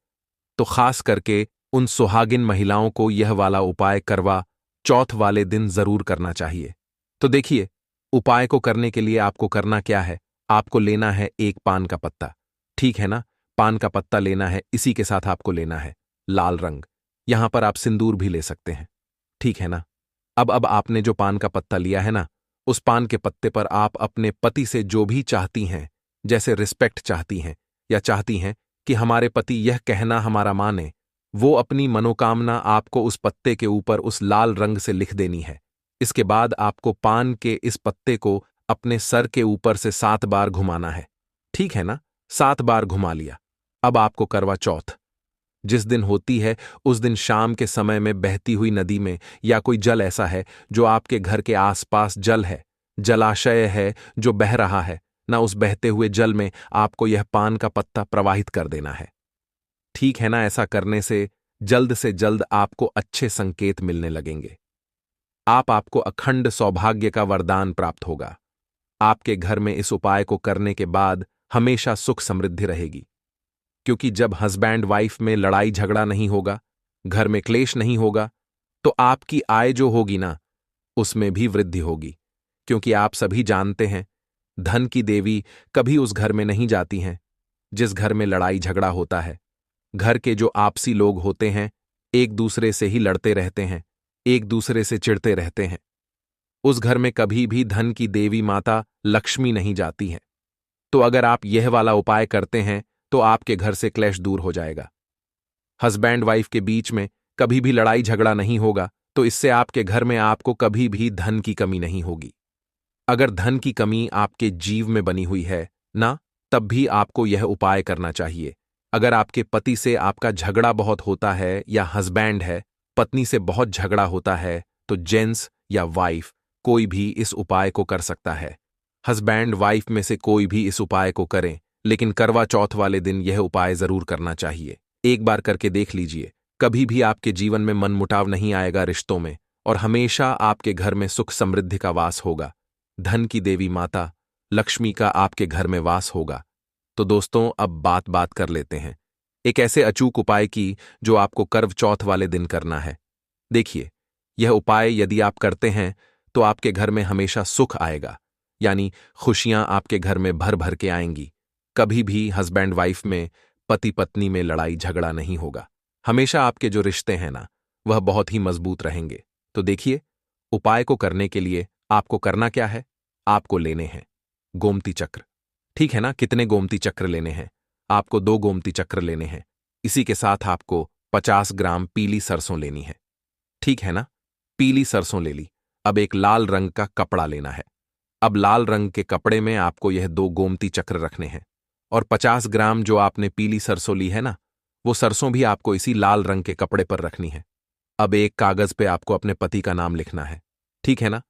तो खास करके उन सुहागिन महिलाओं को यह वाला उपाय करवा चौथ वाले दिन जरूर करना चाहिए। तो देखिए, उपाय को करने के लिए आपको करना क्या है, आपको लेना है एक पान का पत्ता, ठीक है ना। पान का पत्ता लेना है, इसी के साथ आपको लेना है लाल रंग, यहां पर आप सिंदूर भी ले सकते हैं, ठीक है ना। अब आपने जो पान का पत्ता लिया है ना, उस पान के पत्ते पर आप अपने पति से जो भी चाहती हैं, जैसे रिस्पेक्ट चाहती हैं या चाहती हैं कि हमारे पति यह कहना हमारा माने, वो अपनी मनोकामना आपको उस पत्ते के ऊपर उस लाल रंग से लिख देनी है। इसके बाद आपको पान के इस पत्ते को अपने सर के ऊपर से 7 बार घुमाना है, ठीक है ना। 7 बार घुमा लिया। अब आपको करवा चौथ जिस दिन होती है, उस दिन शाम के समय में बहती हुई नदी में या कोई जल ऐसा है जो आपके घर के आसपास जल है, जलाशय है जो बह रहा है, ना उस बहते हुए जल में आपको यह पान का पत्ता प्रवाहित कर देना है। ठीक है ना? ऐसा करने से जल्द आपको अच्छे संकेत मिलने लगेंगे। आपको अखंड सौभाग्य का वरदान प्राप्त होगा। आपके घर में इस उपाय को करने के बाद हमेशा सुख समृद्धि रहेगी, क्योंकि जब हस्बैंड वाइफ में लड़ाई झगड़ा नहीं होगा, घर में क्लेश नहीं होगा, तो आपकी आय जो होगी ना, उसमें भी वृद्धि होगी। क्योंकि आप सभी जानते हैं, धन की देवी कभी उस घर में नहीं जाती हैं जिस घर में लड़ाई झगड़ा होता है। घर के जो आपसी लोग होते हैं, एक दूसरे से ही लड़ते रहते हैं, एक दूसरे से चिढ़ते रहते हैं। उस घर में कभी भी धन की देवी माता लक्ष्मी नहीं जाती हैं। तो अगर आप यह वाला उपाय करते हैं तो आपके घर से क्लेश दूर हो जाएगा। हस्बैंड वाइफ के बीच में कभी भी लड़ाई झगड़ा नहीं होगा, तो इससे आपके घर में आपको कभी भी धन की कमी नहीं होगी। अगर धन की कमी आपके जीव में बनी हुई है ना, तब भी आपको यह उपाय करना चाहिए। अगर आपके पति से आपका झगड़ा बहुत होता है या हस्बैंड है, पत्नी से बहुत झगड़ा होता है, तो जेंट्स या वाइफ कोई भी इस उपाय को कर सकता है। हस्बैंड वाइफ में से कोई भी इस उपाय को करें, लेकिन करवा चौथ वाले दिन यह उपाय जरूर करना चाहिए। एक बार करके देख लीजिए, कभी भी आपके जीवन में मनमुटाव नहीं आएगा रिश्तों में, और हमेशा आपके घर में सुख समृद्धि का वास होगा। धन की देवी माता लक्ष्मी का आपके घर में वास होगा। तो दोस्तों, अब बात बात कर लेते हैं एक ऐसे अचूक उपाय की जो आपको करवा चौथ वाले दिन करना है। देखिए, यह उपाय यदि आप करते हैं तो आपके घर में हमेशा सुख आएगा, यानी खुशियां आपके घर में भर भर के आएंगी। कभी भी हस्बैंड वाइफ में, पति पत्नी में लड़ाई झगड़ा नहीं होगा। हमेशा आपके जो रिश्ते हैं ना, वह बहुत ही मजबूत रहेंगे। तो देखिए, उपाय को करने के लिए आपको करना क्या है? आपको लेने हैं गोमती चक्र। ठीक है ना? कितने गोमती चक्र लेने हैं? आपको 2 गोमती चक्र लेने हैं। इसी के साथ आपको 50 ग्राम पीली सरसों लेनी है। ठीक है ना? पीली सरसों ले ली। अब एक लाल रंग का कपड़ा लेना है। अब लाल रंग के कपड़े में आपको यह 2 गोमती चक्र रखने हैं, और 50 ग्राम जो आपने पीली सरसों ली है ना, वो सरसों भी आपको इसी लाल रंग के कपड़े पर रखनी है। अब एक कागज पे आपको अपने पति का नाम लिखना है। ठीक है ना?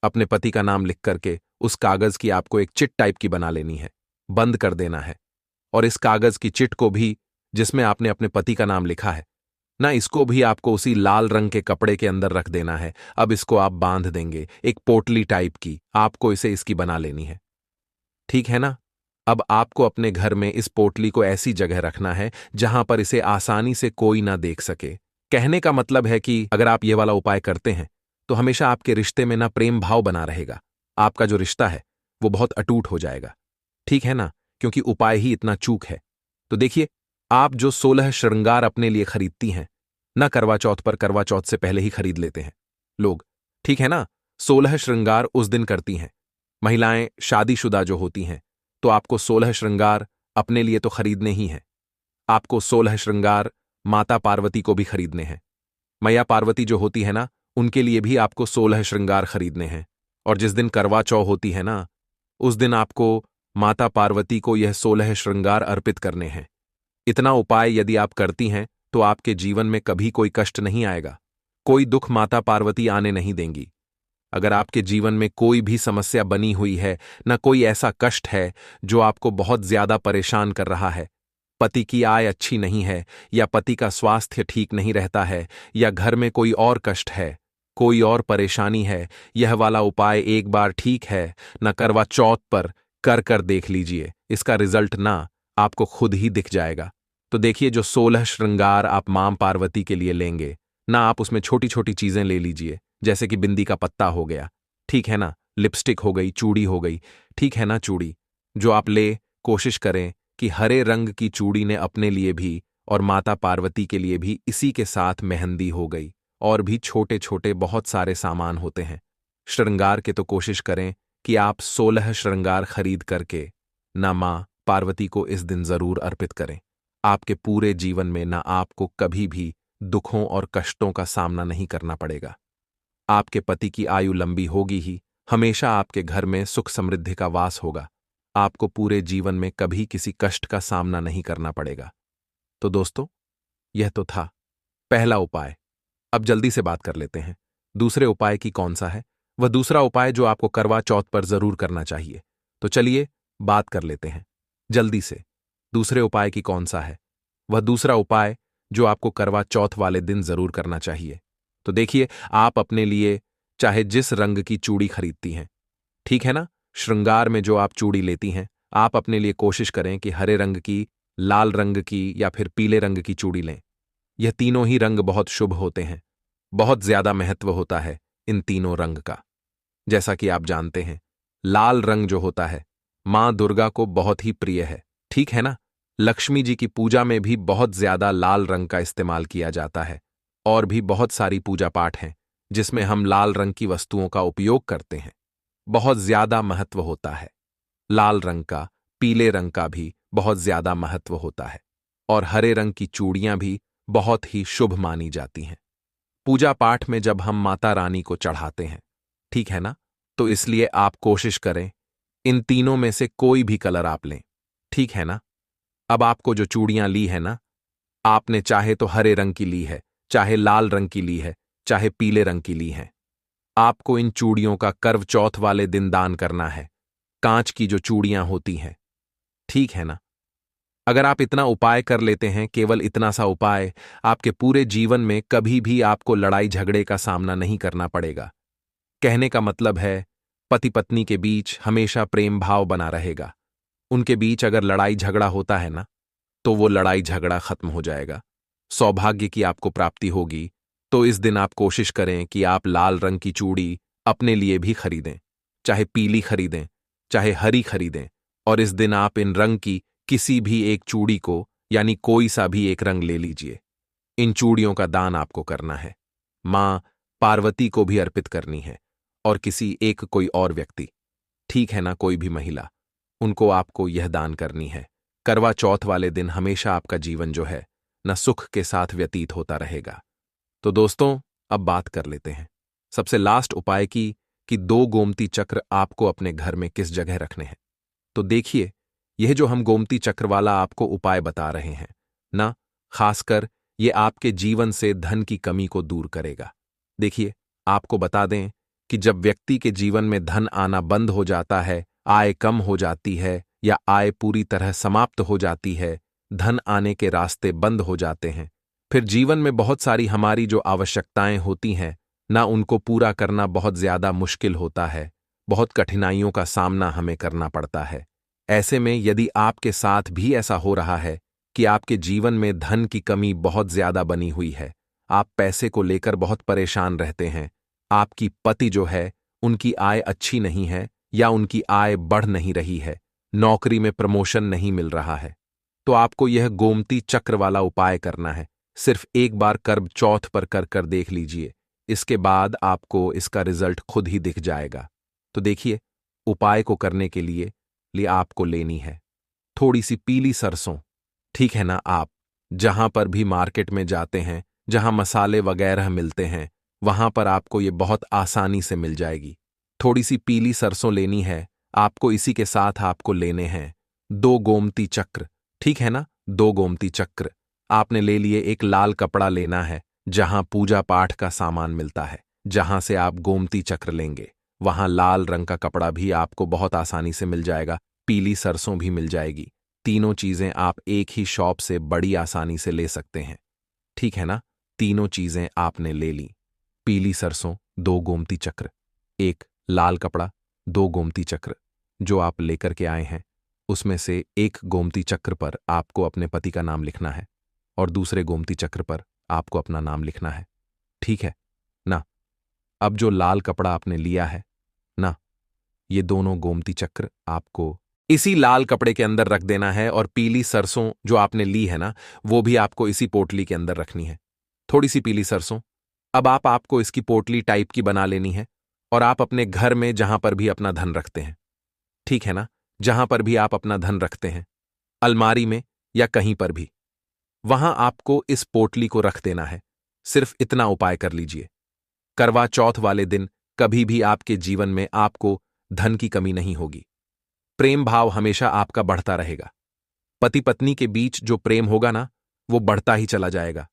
अपने पति का नाम लिख करके उस कागज की आपको एक चिट टाइप की बना लेनी है, बंद कर देना है। और इस कागज की चिट को भी, जिसमें आपने अपने पति का नाम लिखा है ना, इसको भी आपको उसी लाल रंग के कपड़े के अंदर रख देना है। अब इसको आप बांध देंगे, एक पोटली टाइप की आपको इसे इसकी बना लेनी है। ठीक है ना? अब आपको अपने घर में इस पोटली को ऐसी जगह रखना है जहां पर इसे आसानी से कोई ना देख सके। कहने का मतलब है कि अगर आप ये वाला उपाय करते हैं तो हमेशा आपके रिश्ते में ना प्रेम भाव बना रहेगा। आपका जो रिश्ता है वो बहुत अटूट हो जाएगा। ठीक है ना? क्योंकि उपाय ही इतना चूक है। तो देखिए, आप जो 16 श्रृंगार अपने लिए खरीदती हैं ना, करवा चौथ पर, करवा चौथ से पहले ही खरीद लेते हैं लोग। ठीक है ना? 16 श्रृंगार उस दिन करती हैं। महिलाएं शादीशुदा जो होती हैं, तो आपको 16 श्रृंगार अपने लिए तो खरीदने ही हैं। आपको 16 श्रृंगार माता पार्वती को भी खरीदने हैं। मैया पार्वती जो होती है ना, उनके लिए भी आपको 16 श्रृंगार खरीदने हैं। और जिस दिन करवा चौथ होती है ना, उस दिन आपको माता पार्वती को यह 16 श्रृंगार अर्पित करने हैं। इतना उपाय यदि आप करती हैं तो आपके जीवन में कभी कोई कष्ट नहीं आएगा, कोई दुख माता पार्वती आने नहीं देंगी। अगर आपके जीवन में कोई भी समस्या बनी हुई है, न कोई ऐसा कष्ट है जो आपको बहुत ज्यादा परेशान कर रहा है, पति की आय अच्छी नहीं है, या पति का स्वास्थ्य ठीक नहीं रहता है, या घर में कोई और कष्ट है, कोई और परेशानी है, यह वाला उपाय एक बार ठीक है न करवा चौथ पर कर देख लीजिए। इसका रिजल्ट ना आपको खुद ही दिख जाएगा। तो देखिए, जो 16 श्रृंगार आप मां पार्वती के लिए लेंगे ना, आप उसमें छोटी छोटी चीजें ले लीजिए, जैसे कि बिंदी का पत्ता हो गया। ठीक है ना? लिपस्टिक हो गई, चूड़ी हो गई। ठीक है ना? चूड़ी जो आप ले, कोशिश करें कि हरे रंग की चूड़ी ने अपने लिए भी और माता पार्वती के लिए भी, इसी के साथ मेहंदी हो गई, और भी छोटे छोटे बहुत सारे सामान होते हैं। श्रृंगार के तो कोशिश करें कि आप 16 श्रृंगार खरीद करके ना मां पार्वती को इस दिन जरूर अर्पित करें। आपके पूरे जीवन में ना आपको कभी भी दुखों और कष्टों का सामना नहीं करना पड़ेगा। आपके पति की आयु लंबी होगी ही, हमेशा आपके घर में सुख समृद्धि का वास होगा। आपको पूरे जीवन में कभी किसी कष्ट का सामना नहीं करना पड़ेगा। तो दोस्तों, यह तो था पहला उपाय। अब जल्दी से बात कर लेते हैं दूसरे उपाय की। कौन सा है? वह दूसरा उपाय जो आपको करवा चौथ पर जरूर करना चाहिए। तो चलिए बात कर लेते हैं जल्दी से। दूसरे उपाय की कौन सा है वह दूसरा उपाय जो आपको करवा चौथ वाले दिन जरूर करना चाहिए? तो देखिए, आप अपने लिए चाहे जिस रंग की चूड़ी खरीदती हैं, ठीक है ना, श्रृंगार में जो आप चूड़ी लेती हैं, आप अपने लिए कोशिश करें कि हरे रंग की, लाल रंग की या फिर पीले रंग की चूड़ी लें। यह तीनों ही रंग बहुत शुभ होते हैं। बहुत ज्यादा महत्व होता है इन तीनों रंग का। जैसा कि आप जानते हैं, लाल रंग जो होता है मां दुर्गा को बहुत ही प्रिय है, ठीक है ना। लक्ष्मी जी की पूजा में भी बहुत ज्यादा लाल रंग का इस्तेमाल किया जाता है। और भी बहुत सारी पूजा पाठ हैं जिसमें हम लाल रंग की वस्तुओं का उपयोग करते हैं। बहुत ज्यादा महत्व होता है लाल रंग का, पीले रंग का भी बहुत ज्यादा महत्व होता है। और हरे रंग की चूड़ियां भी बहुत ही शुभ मानी जाती हैं पूजा पाठ में जब हम माता रानी को चढ़ाते हैं, ठीक है ना। तो इसलिए आप कोशिश करें इन तीनों में से कोई भी कलर आप लें, ठीक है ना। अब आपको जो चूड़ियां ली है ना, आपने चाहे तो हरे रंग की ली है, चाहे लाल रंग की ली है, चाहे पीले रंग की ली है, आपको इन चूड़ियों का करवा चौथ वाले दिन दान करना है। कांच की जो चूड़ियां होती हैं, ठीक है ना। अगर आप इतना उपाय कर लेते हैं, केवल इतना सा उपाय, आपके पूरे जीवन में कभी भी आपको लड़ाई झगड़े का सामना नहीं करना पड़ेगा। कहने का मतलब है, पति पत्नी के बीच हमेशा प्रेम भाव बना रहेगा। उनके बीच अगर लड़ाई झगड़ा होता है ना, तो वो लड़ाई झगड़ा खत्म हो जाएगा। सौभाग्य की आपको प्राप्ति होगी। तो इस दिन आप कोशिश करें कि आप लाल रंग की चूड़ी अपने लिए भी खरीदें, चाहे पीली खरीदें, चाहे हरी खरीदें। और इस दिन आप इन रंग की किसी भी एक चूड़ी को, यानी कोई सा भी एक रंग ले लीजिए। इन चूड़ियों का दान आपको करना है। मां पार्वती को भी अर्पित करनी है और किसी एक कोई और व्यक्ति, ठीक है ना, कोई भी महिला, उनको आपको यह दान करनी है। करवा चौथ वाले दिन हमेशा आपका जीवन जो है न सुख के साथ व्यतीत होता रहेगा। तो दोस्तों, अब बात कर लेते हैं सबसे लास्ट उपाय की कि 2 गोमती चक्र आपको अपने घर में किस जगह रखने हैं। तो देखिए, यह जो हम गोमती चक्र वाला आपको उपाय बता रहे हैं ना, खासकर ये आपके जीवन से धन की कमी को दूर करेगा। देखिए, आपको बता दें कि जब व्यक्ति के जीवन में धन आना बंद हो जाता है, आय कम हो जाती है या आय पूरी तरह समाप्त हो जाती है, धन आने के रास्ते बंद हो जाते हैं, फिर जीवन में बहुत सारी हमारी जो आवश्यकताएं होती हैं ना, उनको पूरा करना बहुत ज्यादा मुश्किल होता है। बहुत कठिनाइयों का सामना हमें करना पड़ता है। ऐसे में यदि आपके साथ भी ऐसा हो रहा है कि आपके जीवन में धन की कमी बहुत ज्यादा बनी हुई है, आप पैसे को लेकर बहुत परेशान रहते हैं, आपकी पति जो है उनकी आय अच्छी नहीं है या उनकी आय बढ़ नहीं रही है, नौकरी में प्रमोशन नहीं मिल रहा है, तो आपको यह गोमती चक्र वाला उपाय करना है। सिर्फ एक बार करवा चौथ पर कर देख लीजिए, इसके बाद आपको इसका रिजल्ट खुद ही दिख जाएगा। तो देखिए, उपाय को करने के लिए आपको लेनी है थोड़ी सी पीली सरसों, ठीक है ना। आप जहां पर भी मार्केट में जाते हैं, जहां मसाले वगैरह मिलते हैं, वहां पर आपको ये बहुत आसानी से मिल जाएगी। थोड़ी सी पीली सरसों लेनी है आपको। इसी के साथ आपको लेने हैं 2 गोमती चक्र, ठीक है ना। 2 गोमती चक्र आपने ले लिए। एक लाल कपड़ा लेना है जहां पूजा पाठ का सामान मिलता है, जहां से आप गोमती चक्र लेंगे वहां लाल रंग का कपड़ा भी आपको बहुत आसानी से मिल जाएगा, पीली सरसों भी मिल जाएगी। तीनों चीजें आप एक ही शॉप से बड़ी आसानी से ले सकते हैं, ठीक है ना। तीनों चीजें आपने ले ली, पीली सरसों, 2 गोमती चक्र, एक लाल कपड़ा, 2 गोमती चक्र। जो आप लेकर के आए हैं उसमें से एक गोमती चक्र पर आपको अपने पति का नाम लिखना है और दूसरे गोमती चक्र पर आपको अपना नाम लिखना है, ठीक है ना। अब जो लाल कपड़ा आपने लिया है ना, ये दोनों गोमती चक्र आपको इसी लाल कपड़े के अंदर रख देना है और पीली सरसों जो आपने ली है ना, वो भी आपको इसी पोटली के अंदर रखनी है। थोड़ी सी पीली सरसों अब आपको इसकी पोटली टाइप की बना लेनी है और आप अपने घर में जहां पर भी अपना धन रखते हैं, ठीक है ना, जहां पर भी आप अपना धन रखते हैं, अलमारी में या कहीं पर भी, वहां आपको इस पोटली को रख देना है। सिर्फ इतना उपाय कर लीजिए। करवा चौथ वाले दिन कभी भी आपके जीवन में आपको धन की कमी नहीं होगी। प्रेम भाव हमेशा आपका बढ़ता रहेगा। पति पत्नी के बीच जो प्रेम होगा ना, वो बढ़ता ही चला जाएगा।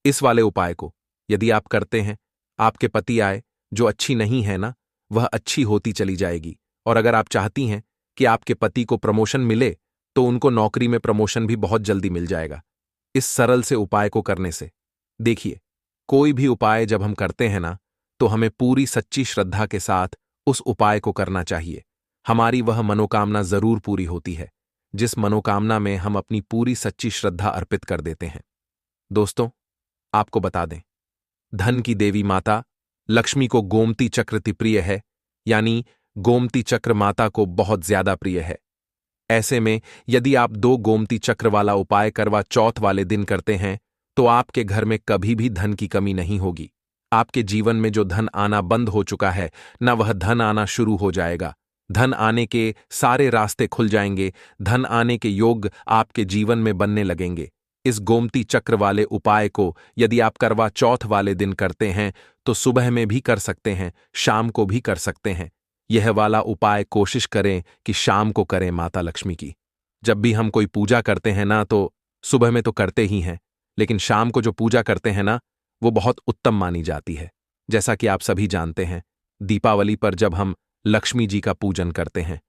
इस वाले उपाय को यदि आप करते हैं, आपके पति आय जो अच्छी नहीं है ना, वह अच्छी होती चली जाएगी। और अगर आप चाहती हैं कि आपके पति को प्रमोशन मिले तो उनको नौकरी में प्रमोशन भी बहुत जल्दी मिल जाएगा इस सरल से उपाय को करने से। देखिए, कोई भी उपाय जब हम करते हैं ना, तो हमें पूरी सच्ची श्रद्धा के साथ उस उपाय को करना चाहिए। हमारी वह मनोकामना जरूर पूरी होती है जिस मनोकामना में हम अपनी पूरी सच्ची श्रद्धा अर्पित कर देते हैं। दोस्तों, आपको बता दें, धन की देवी माता लक्ष्मी को गोमती चक्र अति प्रिय है, यानी गोमती चक्र माता को बहुत ज्यादा प्रिय है। ऐसे में यदि आप 2 गोमती चक्र वाला उपाय करवा चौथ वाले दिन करते हैं तो आपके घर में कभी भी धन की कमी नहीं होगी। आपके जीवन में जो धन आना बंद हो चुका है ना, वह धन आना शुरू हो जाएगा। धन आने के सारे रास्ते खुल जाएंगे। धन आने के योग आपके जीवन में बनने लगेंगे। इस गोमती चक्र वाले उपाय को यदि आप करवा चौथ वाले दिन करते हैं तो सुबह में भी कर सकते हैं, शाम को भी कर सकते हैं। यह वाला उपाय कोशिश करें कि शाम को करें माता लक्ष्मी की। जब भी हम कोई पूजा करते हैं ना, तो सुबह में तो करते ही हैं, लेकिन शाम को जो पूजा करते हैं ना, वो बहुत उत्तम मानी जाती है। जैसा कि आप सभी जानते हैं, दीपावली पर जब हम लक्ष्मी जी का पूजन करते हैं